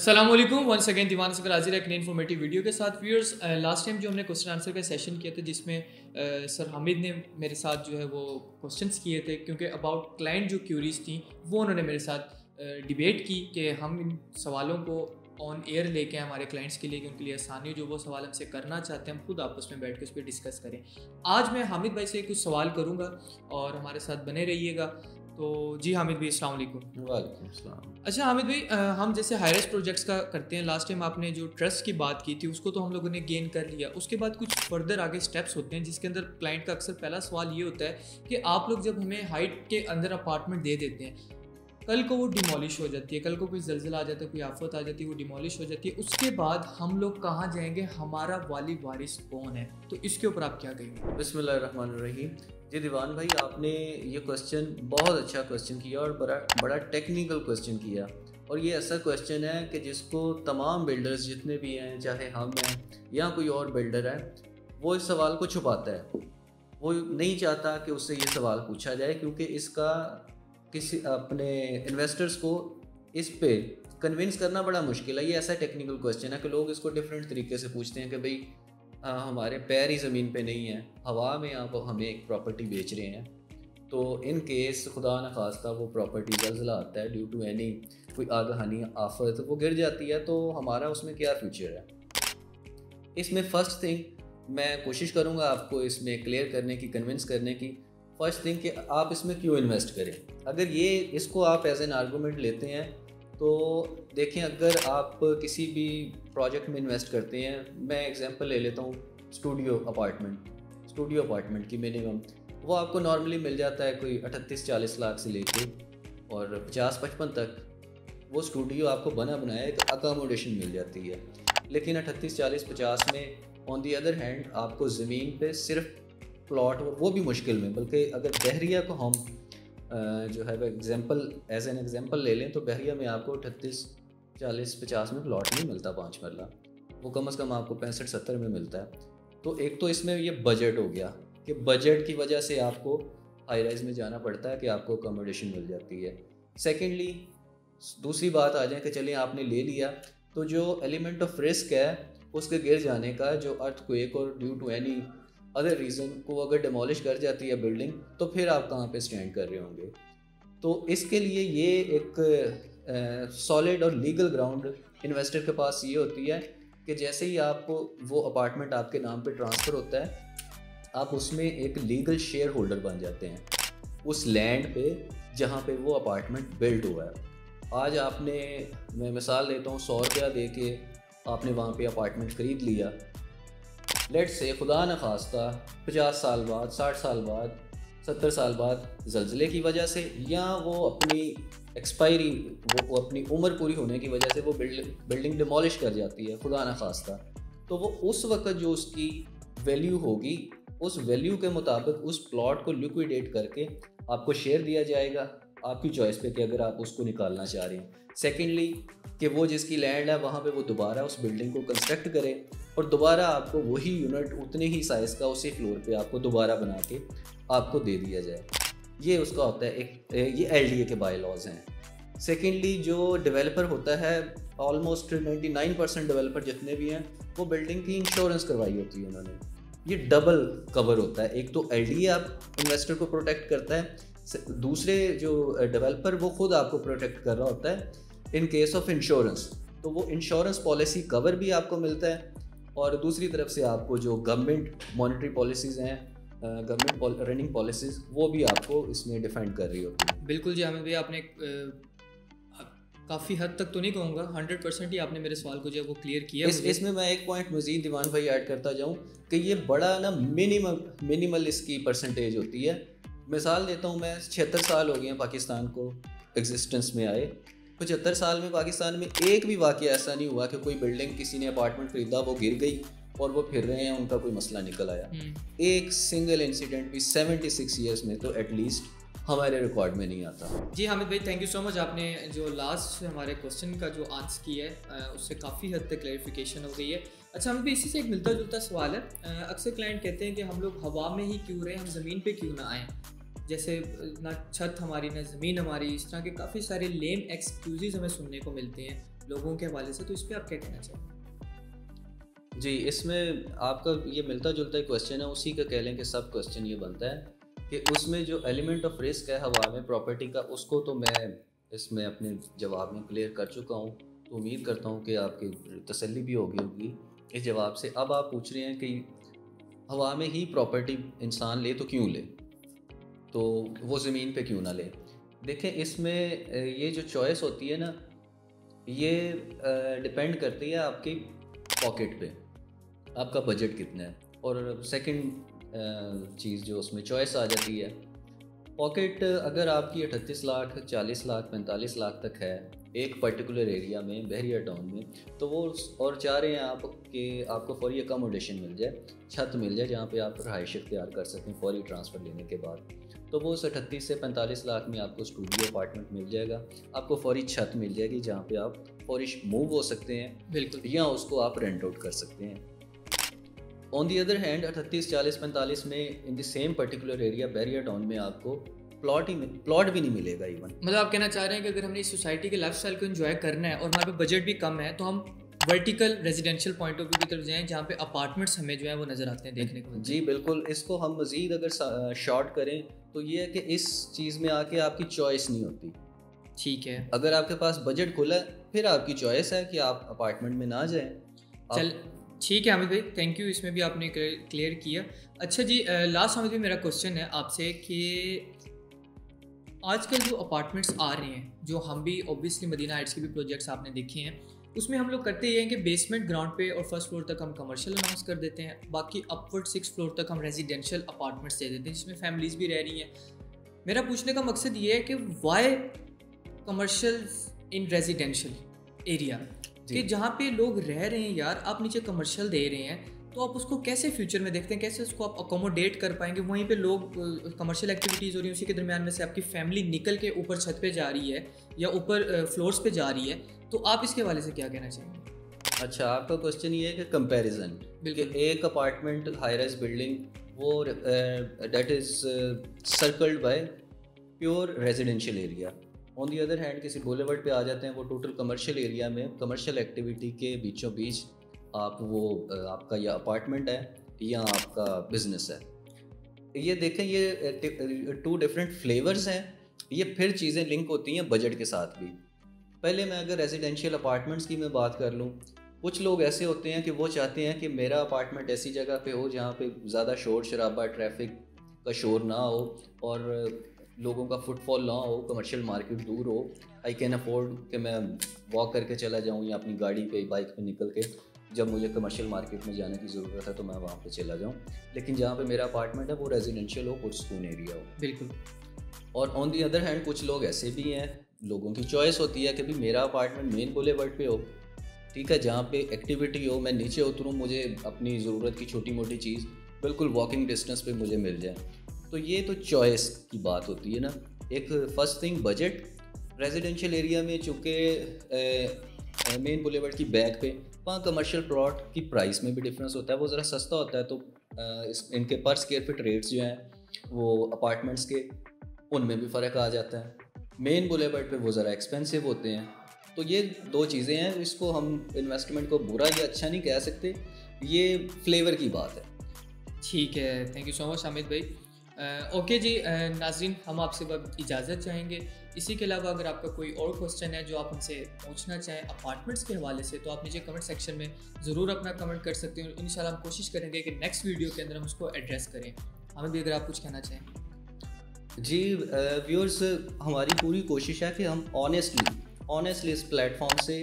अस्सलाम वालेकुम once again दीवान असगर हाजिर है एक नई इन्फॉर्मेटिव वीडियो के साथ। व्यूअर्स, लास्ट टाइम जो हमने क्वेश्चन आंसर का सेशन किया था जिसमें सर हामिद ने मेरे साथ जो है वो क्वेश्चंस किए थे, क्योंकि अबाउट क्लाइंट जो क्यूरीज थी वो उन्होंने मेरे साथ डिबेट की कि हम इन सवालों को ऑन एयर लेके आए हमारे क्लाइंट्स के लिए कि उनके लिए आसानी हो, जो वो सवाल हमसे करना चाहते हैं हम खुद आपस में बैठ के उस पर डिस्कस करें। आज मैं हामिद भाई से कुछ सवाल करूँगा और हमारे साथ बने रहिएगा। तो जी हामिद भाई, अस्सलाम वालेकुम। वालेकुम सलाम। अच्छा हामिद भाई, हम जैसे हायरेस्ट प्रोजेक्ट्स का करते हैं। लास्ट टाइम आपने जो ट्रस्ट की बात की थी उसको तो हम लोगों ने गेन कर लिया। उसके बाद कुछ फर्दर आगे स्टेप्स होते हैं जिसके अंदर क्लाइंट का अक्सर पहला सवाल ये होता है कि आप लोग जब हमें हाइट के अंदर अपार्टमेंट दे देते हैं, कल को वो डिमोलिश हो जाती है, कल को कोई जल्जला आ जाता है, कोई आफत आ जाती है, वो डिमोलिश हो जाती है, उसके बाद हम लोग कहाँ जाएंगे, हमारा वाली वारिस कौन है? तो इसके ऊपर आप क्या कहेंगे? बिस्मिल्लाहिर्रहमानिर्रहीम। जी दीवान भाई, आपने ये क्वेश्चन बहुत अच्छा क्वेश्चन किया और बड़ा टेक्निकल क्वेश्चन किया। और ये ऐसा क्वेश्चन है कि जिसको तमाम बिल्डर्स जितने भी हैं, चाहे हम हैं या कोई और बिल्डर है, वो इस सवाल को छुपाता है। वो नहीं चाहता कि उससे ये सवाल पूछा जाए, क्योंकि इसका किसी अपने इन्वेस्टर्स को इस पे कन्विंस करना बड़ा मुश्किल है। ये ऐसा टेक्निकल क्वेश्चन है कि लोग इसको डिफरेंट तरीके से पूछते हैं कि भाई हमारे पैर ही ज़मीन पे नहीं है, हवा में आप हमें एक प्रॉपर्टी बेच रहे हैं, तो इन केस खुदा न खास्ता वो प्रॉपर्टी जल्जला आता है, ड्यू टू एनी कोई आगहानी आफत वो गिर जाती है, तो हमारा उसमें क्या फ्यूचर है। इसमें फ़र्स्ट थिंग मैं कोशिश करूँगा आपको इसमें क्लियर करने की, कन्विंस करने की। फर्स्ट थिंग कि आप इसमें क्यों इन्वेस्ट करें। अगर ये इसको आप एज एन आर्गूमेंट लेते हैं तो देखें, अगर आप किसी भी प्रोजेक्ट में इन्वेस्ट करते हैं, मैं एग्जांपल ले लेता हूँ स्टूडियो अपार्टमेंट की मिनिमम वो आपको नॉर्मली मिल जाता है कोई 38-40 लाख से लेके और 50-55 तक वो स्टूडियो आपको बना बनाया एक अकोमोडेशन मिल जाती है। लेकिन 38-40-50 में ऑन दी अदर हैंड आपको ज़मीन पे सिर्फ प्लॉट, वो भी मुश्किल में, बल्कि अगर बहरिया को हम जो है एग्जांपल एज एन एग्जांपल ले लें तो बहरिया में आपको 38-40-50 में प्लॉट नहीं मिलता 5 मरला, वो कम से कम आपको 65-70 में मिलता है। तो एक तो इसमें ये बजट हो गया कि बजट की वजह से आपको हाई राइज में जाना पड़ता है कि आपको अकोमोडेशन मिल जाती है। सेकेंडली दूसरी बात आ जाए कि चलिए आपने ले लिया, तो जो एलिमेंट ऑफ रिस्क है उसके गिर जाने का, जो अर्थक्वेक और due to any other reason को अगर डिमोलिश कर जाती है बिल्डिंग, तो फिर आप कहाँ पे स्टैंड कर रहे होंगे। तो इसके लिए ये एक सॉलिड और लीगल ग्राउंड इन्वेस्टर के पास ये होती है कि जैसे ही आपको वो अपार्टमेंट आपके नाम पे ट्रांसफ़र होता है, आप उसमें एक लीगल शेयर होल्डर बन जाते हैं उस लैंड पे जहाँ पे वो अपार्टमेंट बिल्ड हुआ है। आज आपने, मैं मिसाल देता हूँ, 100 रुपया दे के आपने वहाँ पे अपार्टमेंट ख़रीद लिया। लेट से खुदा न खास्ता 50 साल बाद, 60 साल बाद, 70 साल बाद ज़लज़ले की वजह से या वो अपनी एक्सपायरी, वो अपनी उम्र पूरी होने की वजह से वो बिल्डिंग डिमोलिश कर जाती है खुदा न खास्ता, तो वो उस वक्त जो उसकी वैल्यू होगी, उस वैल्यू के मुताबिक उस प्लॉट को लिक्विडेट करके आपको शेयर दिया जाएगा, आपकी चॉइस पे कि अगर आप उसको निकालना चाह रहे हैं। सेकेंडली कि वो जिसकी लैंड है वहाँ पे वो दोबारा उस बिल्डिंग को कंस्ट्रक्ट करे और दोबारा आपको वही यूनिट उतने ही साइज़ का उसी फ्लोर पे आपको दोबारा बना के आपको दे दिया जाए। ये उसका होता है एक, ये LDA के बाय लॉज हैं। सेकेंडली जो डेवलपर होता है, ऑलमोस्ट 99% डेवलपर जितने भी हैं वो बिल्डिंग की इंश्योरेंस करवाई होती है उन्होंने। ये डबल कवर होता है, एक तो LDA आप इन्वेस्टर को प्रोटेक्ट करता है, दूसरे जो डेवलपर वो खुद आपको प्रोटेक्ट कर रहा होता है इन केस ऑफ इंश्योरेंस। तो वो इंश्योरेंस पॉलिसी कवर भी आपको मिलता है और दूसरी तरफ से आपको जो गवर्नमेंट मॉनेटरी पॉलिसीज़ हैं, गवर्नमेंट रनिंग पॉलिसीज़, वो भी आपको इसमें डिफेंड कर रही होती है। बिल्कुल जी हामिद भाई, आपने काफ़ी हद तक तो नहीं कहूँगा, 100% ही आपने मेरे सवाल को जो है वो क्लियर किया। इसमें मैं एक पॉइंट मज़ीद दीवान भाई ऐड करता जाऊँ कि ये बड़ा ना मिनिमल इसकी परसेंटेज होती है। मिसाल देता हूँ, मैं 76 साल हो गए हैं पाकिस्तान को एग्जिस्टेंस में आए। 75 साल में पाकिस्तान में एक भी वाक़या ऐसा नहीं हुआ कि कोई बिल्डिंग, किसी ने अपार्टमेंट ख़रीदा, वो गिर गई और वो फिर रहे हैं, उनका कोई मसला निकल आया। एक सिंगल इंसिडेंट भी 76 ईयर्स में तो एटलीस्ट हमारे रिकॉर्ड में नहीं आता। जी हामिद भाई, थैंक यू सो मच। आपने जो लास्ट हमारे क्वेश्चन का जो आंसर किया है उससे काफ़ी हद तक क्लैरिफिकेशन हो गई है। अच्छा हामिद भाई, इसी से एक मिलता जुलता सवाल है। अक्सर क्लाइंट कहते हैं कि हम लोग हवा में ही क्यों रहे, हम ज़मीन पे क्यों ना आएँ। जैसे ना छत हमारी ना ज़मीन हमारी, इस तरह के काफ़ी सारे लेम एक्सक्यूज़ हमें सुनने को मिलते हैं। लोगों के हवाले से, तो इस पर आप क्या कहना चाहेंगे? जी, इसमें आपका ये मिलता जुलता क्वेश्चन है, उसी का कह लें कि सब क्वेश्चन ये बनता है कि उसमें जो एलिमेंट ऑफ रिस्क है हवा में प्रॉपर्टी का, उसको तो मैं इसमें अपने जवाब में क्लियर कर चुका हूँ। तो उम्मीद करता हूँ कि आपकी तसल्ली भी होगी इस जवाब से। अब आप पूछ रहे हैं कि हवा में ही प्रॉपर्टी इंसान ले तो क्यों ले, तो वो ज़मीन पे क्यों ना ले। देखें, इसमें ये जो चॉइस होती है ना, ये डिपेंड करती है आपकी पॉकेट पे, आपका बजट कितना है। और सेकंड चीज़ जो उसमें चॉइस आ जाती है, पॉकेट अगर आपकी 38 लाख 40 लाख 45 लाख तक है एक पर्टिकुलर एरिया में, बहरिया टाउन में, तो वो और चाह रहे हैं आप कि आपको फौरी अकोमोडेशन मिल जाए, छत मिल जाए जहाँ पे आप रहाइश इख्तियार कर सकें फौरी ट्रांसफ़र लेने के बाद, तो वो 38 से 45 लाख में आपको स्टूडियो अपार्टमेंट मिल जाएगा, आपको फौरी छत मिल जाएगी जहाँ पे आप फौरी मूव हो सकते हैं, बिल्कुल, या उसको आप रेंट आउट कर सकते हैं। ऑन दी अदर हैंड 38 40 45 में in the same particular area Bahria town में आपको प्लॉट भी नहीं मिलेगा इवन। मतलब आप कहना चाह रहे हैं कि अगर हमने इस सोसाइटी के लाइफस्टाइल को एंजॉय करना है और हमारे पे बजट भी कम है, तो हम vertical residential point of view की तरफ जाएं जहाँ पे अपार्टमेंट्स हमें जो है वो नज़र आते हैं, देखने को। जी बिल्कुल, इसको हम मज़ीद अगर शॉर्ट करें तो ये है कि इस चीज़ में आके आपकी चॉइस नहीं होती। ठीक है, अगर आपके पास बजट खुला है फिर आपकी चॉइस है कि आप अपार्टमेंट में ना जाएं। चल ठीक है हामिद भाई, थैंक यू, इसमें भी आपने क्लियर किया। अच्छा जी, लास्ट हामिद भाई मेरा क्वेश्चन है आपसे कि आजकल जो अपार्टमेंट्स आ रहे हैं, जो हम भी ऑब्वियसली मदीना हाइट्स के भी प्रोजेक्ट्स आपने देखे हैं, उसमें हम लोग करते ये हैं कि बेसमेंट ग्राउंड पे और फर्स्ट फ्लोर तक हम कमर्शियल अनाउंस कर देते हैं, बाकी अपवर्ड 6 फ्लोर तक हम रेजिडेंशियल अपार्टमेंट्स दे देते हैं जिसमें फैमिलीज़ भी रह रही हैं। मेरा पूछने का मकसद ये है कि why commercial in residential area, कि जहाँ पे लोग रह रहे हैं यार, आप नीचे कमर्शियल दे रहे हैं, तो आप उसको कैसे फ्यूचर में देखते हैं, कैसे उसको आप अकोमोडेट कर पाएंगे? वहीं पे लोग कमर्शियल एक्टिविटीज़ हो रही हैं, उसी के दरमियान में से आपकी फैमिली निकल के ऊपर छत पे जा रही है या ऊपर फ्लोर्स पे जा रही है, तो आप इसके हवाले से क्या कहना चाहेंगे? अच्छा, आपका क्वेश्चन ये है कि कंपैरिजन, कि एक अपार्टमेंट हाई राइज बिल्डिंग वो that is circled by pure residential area, on the other hand किसी बुलेवर्ड पे आ जाते हैं, वो टोटल कमर्शियल एरिया में कमर्शियल एक्टिविटी के बीचों बीच आप वो आपका या अपार्टमेंट है या आपका बिजनेस है। ये देखें, ये 2 डिफरेंट फ्लेवर्स हैं। ये फिर चीज़ें लिंक होती हैं बजट के साथ भी। पहले मैं अगर रेजिडेंशियल अपार्टमेंट्स की मैं बात कर लूँ, कुछ लोग ऐसे होते हैं कि वो चाहते हैं कि मेरा अपार्टमेंट ऐसी जगह पे हो जहाँ पे ज़्यादा शोर शराबा, ट्रैफिक का शोर ना हो और लोगों का फुटफॉल ना हो, कमर्शियल मार्केट दूर हो, आई कैन अफोर्ड कि मैं वॉक करके चला जाऊँ या अपनी गाड़ी पे बाइक पे निकल के जब मुझे कमर्शियल मार्केट में जाने की ज़रूरत है तो मैं वहाँ पे चला जाऊँ। लेकिन जहाँ पे मेरा अपार्टमेंट है वो रेजिडेंशियल हो, पुरसकून एरिया हो। बिल्कुल। और ऑन दी अदर हैंड कुछ लोग ऐसे भी हैं, लोगों की चॉइस होती है कि भाई मेरा अपार्टमेंट मेन बुलेवर्ड पे हो, ठीक है, जहाँ पे एक्टिविटी हो, मैं नीचे उतरूँ, मुझे अपनी ज़रूरत की छोटी मोटी चीज़ बिल्कुल वॉकिंग डिस्टेंस पे मुझे मिल जाए। तो ये तो चॉइस की बात होती है ना। एक first thing budget, residential area में चूँकि मेन बुलेवर्ड की बैक पे वहाँ कमर्शियल प्लॉट की प्राइस में भी डिफरेंस होता है, वो ज़रा सस्ता होता है, तो इनके पर स्क्वायर फीट रेट्स जो हैं वो अपार्टमेंट्स के उनमें भी फ़र्क आ जाता है। मेन बुलेवर्ड पे वो ज़रा एक्सपेंसिव होते हैं। तो ये 2 चीज़ें हैं, इसको हम इन्वेस्टमेंट को बुरा या अच्छा नहीं कह सकते, ये फ्लेवर की बात है। ठीक है, thank you so much Hamid भाई। ओके जी, नाज़रीन, हम आपसे वक्त इजाज़त चाहेंगे। इसी के अलावा अगर आपका कोई और क्वेश्चन है जो आप हमसे पूछना चाहें अपार्टमेंट्स के हवाले से, तो आप नीचे कमेंट सेक्शन में ज़रूर अपना कमेंट कर सकते हैं। इंशाल्लाह हम कोशिश करेंगे कि नेक्स्ट वीडियो के अंदर हम उसको एड्रेस करें। हमें भी अगर आप कुछ कहना चाहें। जी व्यूअर्स, हमारी पूरी कोशिश है कि हम ऑनेस्टली इस प्लेटफॉर्म से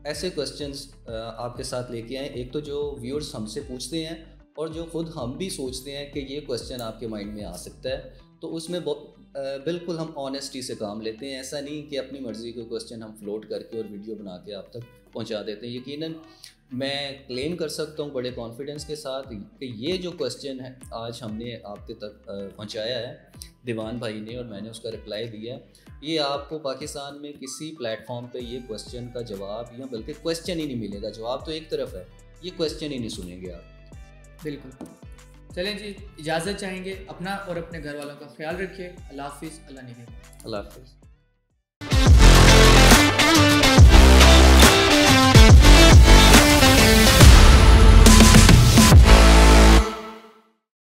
ऐसे क्वेश्चंस आपके साथ लेके आएँ, एक तो जो व्यूअर्स हमसे पूछते हैं और जो ख़ुद हम भी सोचते हैं कि ये क्वेश्चन आपके माइंड में आ सकता है, तो उसमें बिल्कुल हम ऑनेस्टी से काम लेते हैं। ऐसा नहीं कि अपनी मर्ज़ी के क्वेश्चन हम फ्लोट करके और वीडियो बना के आप तक पहुंचा देते हैं। यकीनन मैं क्लेम कर सकता हूं बड़े कॉन्फिडेंस के साथ कि ये जो क्वेश्चन है आज हमने आपके तक पहुंचाया है, दीवान भाई ने, और मैंने उसका रिप्लाई दिया है, ये आपको पाकिस्तान में किसी प्लेटफॉर्म पे ये क्वेश्चन का जवाब, या बल्कि क्वेश्चन ही नहीं मिलेगा। जवाब तो एक तरफ है, ये क्वेश्चन ही नहीं सुनेंगे आप। बिल्कुल। चलें जी, इजाज़त चाहेंगे। अपना और अपने घर वालों का ख्याल रखिए। अल्लाह हाफिज़। अल्लाह निगहबान। अल्लाह हाफिज़।